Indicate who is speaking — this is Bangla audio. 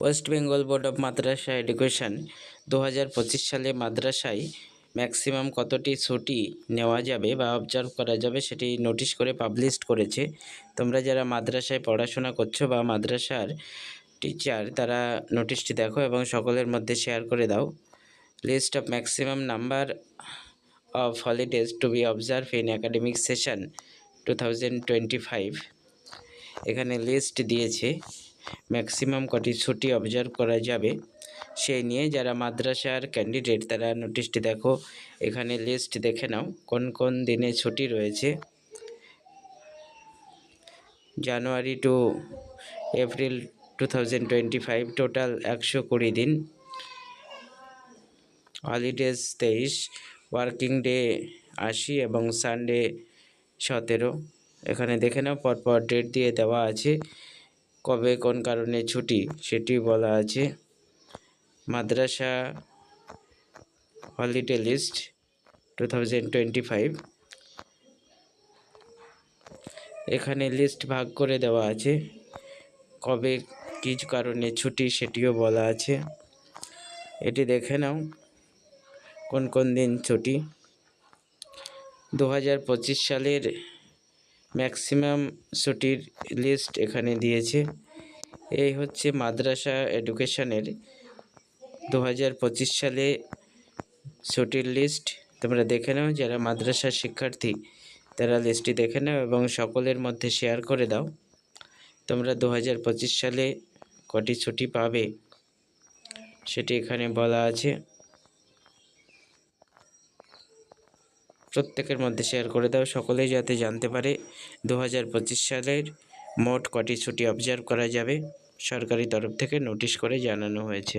Speaker 1: West Bengal board of Madrasa education 2025 সালে মাদ্রাসায় ম্যাক্সিমাম কতটি ছুটি নেওয়া যাবে বা অবজার্ভ করা যাবে সেটি নোটিশ করে পাবলিশ করেছে। তোমরা যারা মাদ্রাসায় পড়াশোনা করছো বা মাদ্রাসার টিচার তারা নোটিশটি দেখো এবং সকলের মধ্যে শেয়ার করে দাও। List of maximum number of holidays to be observe in academic session 2025। এখানে লিস্ট দিয়েছে ম্যাক্সিমাম কটি ছুটি অবজার্ভ করা যাবে সেই নিয়ে। যারা মাদ্রাসার ক্যান্ডিডেট তারা নোটিশটি দেখো, এখানে লিস্ট দেখে নাও কোন কোন দিনে ছুটি রয়েছে। জানুয়ারি টু এপ্রিল 2025 টোটাল 120 দিন, হলিডেজ 23, ওয়ার্কিং ডে 80 এবং সানডে 17। এখানে দেখে নাও পরপর ডেট দিয়ে দেওয়া আছে, কবে কোন কারণে ছুটি সেটি বলা আছে। মাদ্রাসা হলিডে লিস্ট 2025, এখানে লিস্ট ভাগ করে দেওয়া আছে, কবে কী কারণে ছুটি সেটিও বলা আছে। এটি দেখে নাও কোন কোন দিন ছুটি। 2025 সালের ম্যাক্সিমাম ছুটির লিস্ট এখানে দিয়েছে। এই হচ্ছে মাদ্রাসা এডুকেশনের 2025 সালে ছুটির লিস্ট। তোমরা দেখে নাও, যারা মাদ্রাসার শিক্ষার্থী তারা লিস্টটি দেখে নাও এবং সকলের মধ্যে শেয়ার করে দাও। তোমরা 2025 সালে কটি ছুটি পাবে সেটি এখানে বলা আছে, প্রত্যেকের মধ্যে শেয়ার করে দাও, সকলেই যাতে জানতে পারে 2025 সালের মোট কটি ছুটি অবজার্ভ করা যাবে সরকারি তরফ থেকে নোটিশ করে জানানো হয়েছে।